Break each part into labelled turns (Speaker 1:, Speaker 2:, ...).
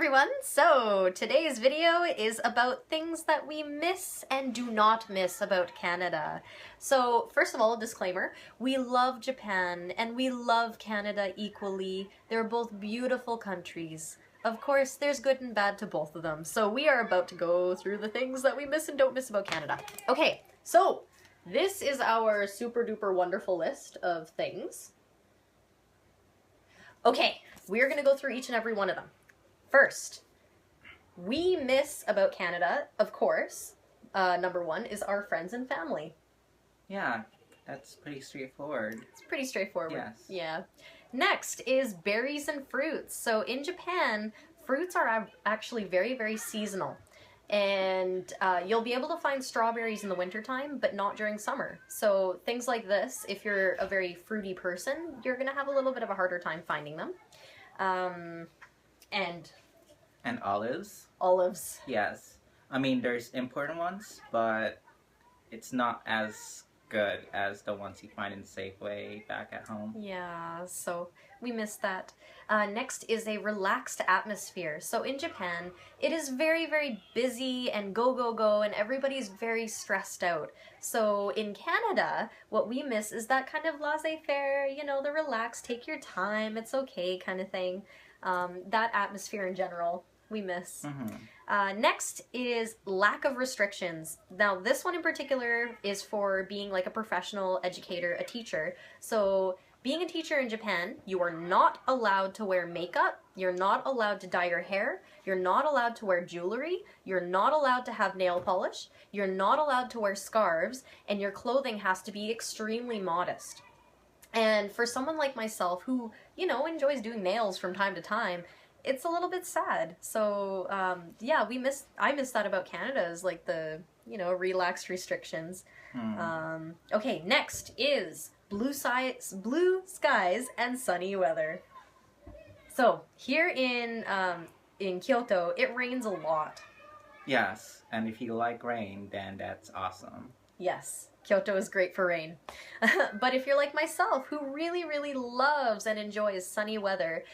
Speaker 1: everyone! So, today's video is about things that we miss and do not miss about Canada. So, first of all, disclaimer, we love Japan and we love Canada equally. They're both beautiful countries. Of course, there's good and bad to both of them. So we are about to go through the things that we miss and don't miss about Canada. Okay, so this is our super duper wonderful list of things. Okay, we're gonna go through each and every one of them. First, we miss about Canada, of course, number one, is our friends and family.
Speaker 2: Yeah, that's pretty straightforward.
Speaker 1: It's pretty straightforward.
Speaker 2: Yes.
Speaker 1: Yeah. Next is berries and fruits. So in Japan, fruits are actually very, very seasonal. And you'll be able to find strawberries in the wintertime, but not during summer. So things like this, if you're a very fruity person, you're going to have a little bit of a harder time finding them. And
Speaker 2: olives?
Speaker 1: Olives.
Speaker 2: Yes. I mean, there's important ones, but it's not as good as the ones you find in Safeway back at home.
Speaker 1: Yeah, so we miss that. Next is a relaxed atmosphere. So in Japan, it is very, very busy and go, go, go, and everybody's very stressed out. So in Canada, what we miss is that kind of laissez-faire, you know, the relaxed, take your time, it's okay kind of thing. That atmosphere in general, we miss.
Speaker 2: Mm-hmm.
Speaker 1: Next is lack of restrictions. Now, this one in particular is for being like a professional educator, a teacher. So being a teacher in Japan, you are not allowed to wear makeup, you're not allowed to dye your hair, you're not allowed to wear jewelry, you're not allowed to have nail polish, you're not allowed to wear scarves, and your clothing has to be extremely modest. And for someone like myself who, you know, enjoys doing nails from time to time, it's a little bit sad. So, yeah, I miss that about Canada, is like the, you know, relaxed restrictions. Okay, next is blue skies and sunny weather. So, here in Kyoto, it rains a lot.
Speaker 2: Yes, and if you like rain, then that's awesome.
Speaker 1: Yes, Kyoto is great for rain. But if you're like myself, who really, really loves and enjoys sunny weather,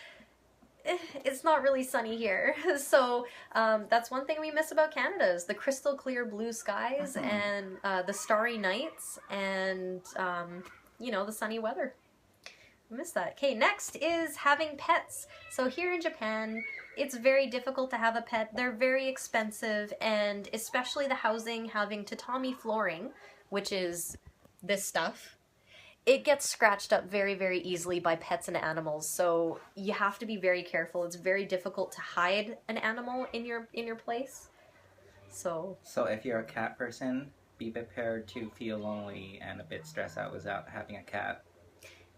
Speaker 1: it's not really sunny here. So that's one thing we miss about Canada, is the crystal clear blue skies and the starry nights and, you know, the sunny weather. I miss that. Okay, next is having pets. So here in Japan, it's very difficult to have a pet. They're very expensive, and especially the housing, having tatami flooring, which is this stuff, it gets scratched up very, very easily by pets and animals. So you have to be very careful. It's very difficult to hide an animal in your place. So
Speaker 2: if you're a cat person, be prepared to feel lonely and a bit stressed out without having a cat.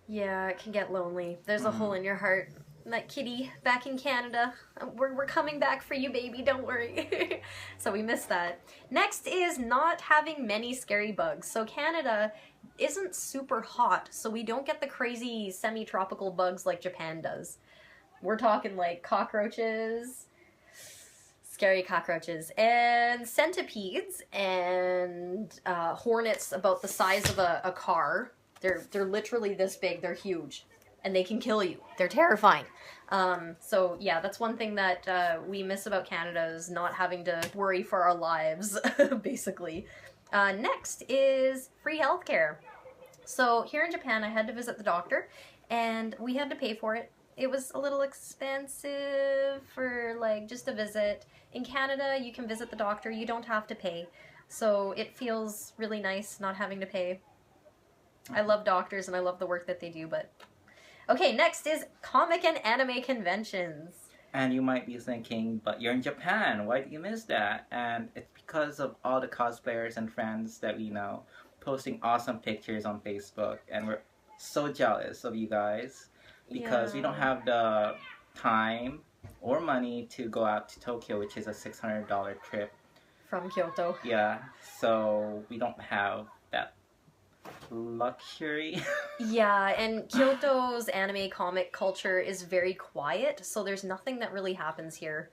Speaker 1: yeah, it can get lonely. There's a hole in your heart. That kitty back in Canada, we're coming back for you, baby, don't worry. So we miss that. Next is not having many scary bugs. So Canada isn't super hot, so we don't get the crazy semi-tropical bugs like Japan does. We're talking like cockroaches, scary cockroaches, and centipedes, and hornets about the size of a car. They're literally this big, they're huge. And they can kill you. They're terrifying. So yeah, that's one thing that we miss about Canada, is not having to worry for our lives, basically. Next is free healthcare. So here in Japan, I had to visit the doctor, and we had to pay for it. It was a little expensive for like just a visit. In Canada, you can visit the doctor, you don't have to pay. So it feels really nice not having to pay. I love doctors and I love the work that they do, but... Okay, next is comic and anime conventions.
Speaker 2: And you might be thinking, but you're in Japan, why do you miss that? And it's because of all the cosplayers and friends that we know posting awesome pictures on Facebook, and we're so jealous of you guys because we don't have the time or money to go out to Tokyo, which is a $600 trip.
Speaker 1: From Kyoto.
Speaker 2: Yeah, so we don't have that luxury.
Speaker 1: Yeah, and Kyoto's anime comic culture is very quiet, so there's nothing that really happens here.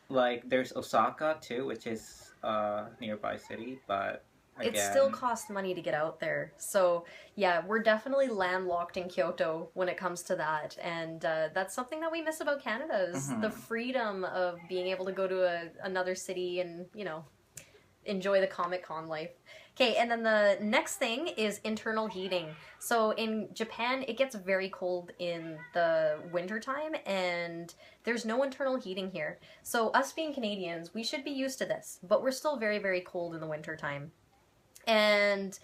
Speaker 2: Like, there's Osaka too, which is a nearby city, but
Speaker 1: it
Speaker 2: again.
Speaker 1: still costs money to get out there. So yeah, we're definitely landlocked in Kyoto when it comes to that, and that's something that we miss about Canada is the freedom of being able to go to another city and, you know, enjoy the Comic-Con life. Okay, and then the next thing is internal heating. So in Japan, it gets very cold in the wintertime, and there's no internal heating here. So us being Canadians, we should be used to this, but we're still very, very cold in the wintertime. And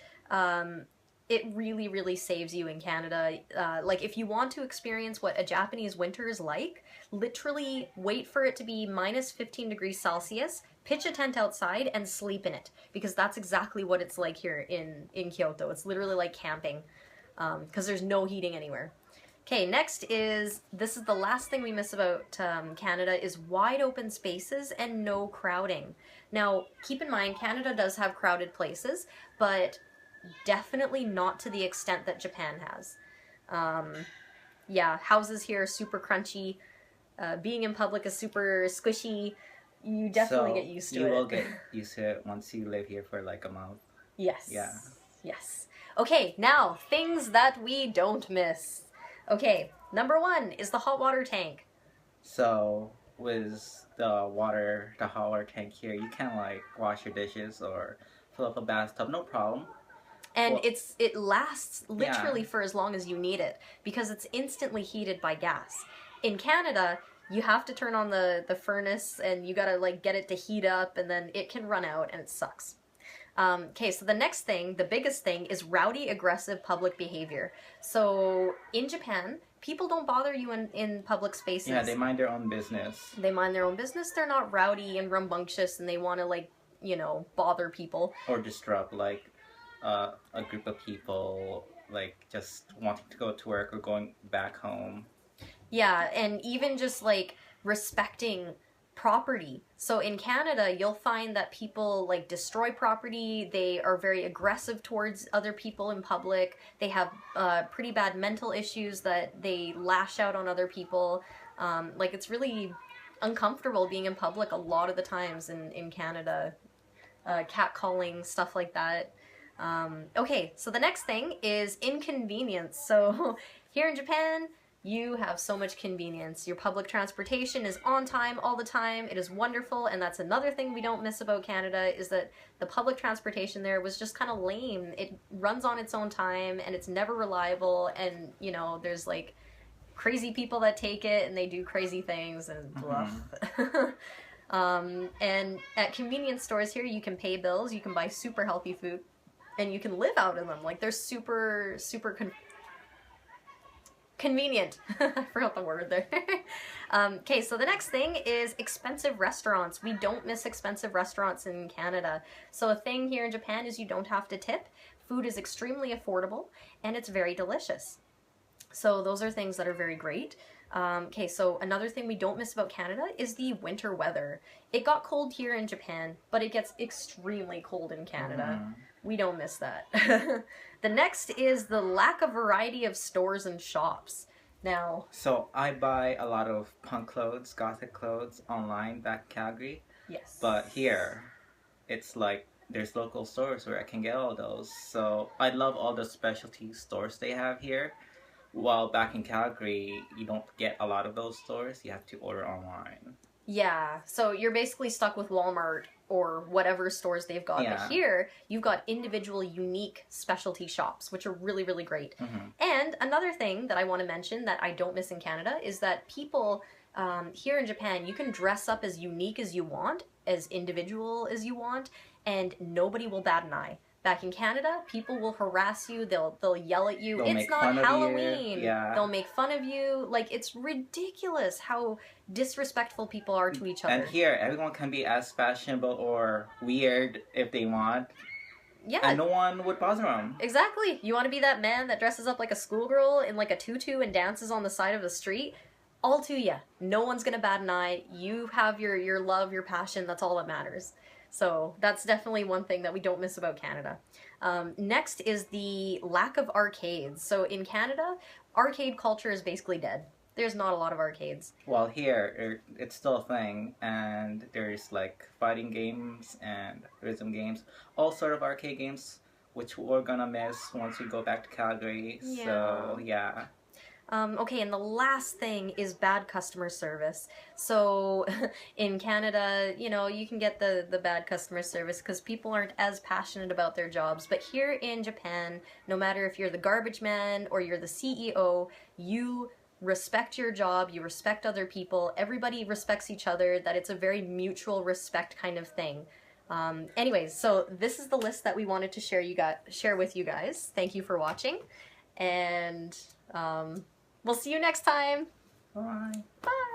Speaker 1: it really, really saves you in Canada. Like, if you want to experience what a Japanese winter is like, literally wait for it to be minus 15 degrees Celsius, pitch a tent outside, and sleep in it. Because that's exactly what it's like here in Kyoto. It's literally like camping, because there's no heating anywhere. Okay, next is, this is the last thing we miss about Canada, is wide open spaces and no crowding. Now, keep in mind, Canada does have crowded places, but definitely not to the extent that Japan has. Yeah, houses here are super crunchy. Being in public is super squishy. You definitely get used to it.
Speaker 2: You will get used to it once you live here for like a month.
Speaker 1: Yes.
Speaker 2: Yeah.
Speaker 1: Yes. Okay, now, things that we don't miss. Okay, number 1 is the hot water tank.
Speaker 2: So, with the hot water tank here, you can like wash your dishes or fill up a bathtub, no problem.
Speaker 1: And it lasts literally for as long as you need it, because it's instantly heated by gas. In Canada, you have to turn on the furnace, and you gotta like get it to heat up, and then it can run out, and it sucks. Okay, so the next thing, the biggest thing, is rowdy, aggressive public behavior. So in Japan, people don't bother you in public spaces.
Speaker 2: Yeah, they mind their own business.
Speaker 1: They mind their own business. They're not rowdy and rambunctious, and they want to, like, you know, bother people.
Speaker 2: Or disrupt, like, a group of people, like, just wanting to go to work or going back home.
Speaker 1: Yeah, and even just, like, respecting property. So in Canada, you'll find that people like destroy property. They are very aggressive towards other people in public. They have pretty bad mental issues that they lash out on other people. Like, it's really uncomfortable being in public a lot of the times in Canada. Catcalling, stuff like that. Okay, so the next thing is inconvenience. So here in Japan, you have so much convenience. Your public transportation is on time all the time. It is wonderful, and that's another thing we don't miss about Canada, is that the public transportation there was just kind of lame. It runs on its own time, and it's never reliable, and, you know, there's, like, crazy people that take it, and they do crazy things, and blah. And at convenience stores here, you can pay bills, you can buy super healthy food, and you can live out of them. Like, they're super, super convenient. I forgot the word there. Okay, so the next thing is expensive restaurants. We don't miss expensive restaurants in Canada. So a thing here in Japan is you don't have to tip. Food is extremely affordable, and it's very delicious. So those are things that are very great. Okay, so another thing we don't miss about Canada is the winter weather. It got cold here in Japan, but it gets extremely cold in Canada. We don't miss that. The next is the lack of variety of stores and shops. Now,
Speaker 2: so I buy a lot of punk clothes, gothic clothes online back in Calgary.
Speaker 1: Yes.
Speaker 2: But here, it's like there's local stores where I can get all those. So I love all the specialty stores they have here. While back in Calgary, you don't get a lot of those stores. You have to order online.
Speaker 1: Yeah, so you're basically stuck with Walmart or whatever stores they've got.
Speaker 2: Yeah.
Speaker 1: But here, you've got individual, unique specialty shops, which are really, really great. And another thing that I want to mention that I don't miss in Canada is that people here in Japan, you can dress up as unique as you want, as individual as you want, and nobody will bat an eye. Back in Canada, people will harass you. They'll yell at you.
Speaker 2: They'll
Speaker 1: it's not Halloween.
Speaker 2: Yeah.
Speaker 1: They'll make fun of you. Like, it's ridiculous how disrespectful people are to each other.
Speaker 2: And here, everyone can be as fashionable or weird if they want.
Speaker 1: Yeah.
Speaker 2: And no one would bother them.
Speaker 1: Exactly. You want to be that man that dresses up like a schoolgirl in like a tutu and dances on the side of the street? All to ya. No one's gonna bat an eye. You have your love, your passion. That's all that matters. So that's definitely one thing that we don't miss about Canada. Next is the lack of arcades. So in Canada, arcade culture is basically dead. there's not a lot of arcades.
Speaker 2: Well, here it's still a thing, and there's like fighting games and rhythm games, all sort of arcade games, which we're gonna miss once we go back to Calgary.
Speaker 1: Yeah.
Speaker 2: So yeah.
Speaker 1: Okay, and the last thing is bad customer service. So in Canada, you know, you can get the bad customer service because people aren't as passionate about their jobs. But here in Japan, no matter if you're the garbage man or you're the CEO, you respect your job, you respect other people, everybody respects each other, that it's a very mutual respect kind of thing. Anyways, so this is the list that we wanted to share with you guys. Thank you for watching, and we'll see you next time.
Speaker 2: Bye.
Speaker 1: Bye.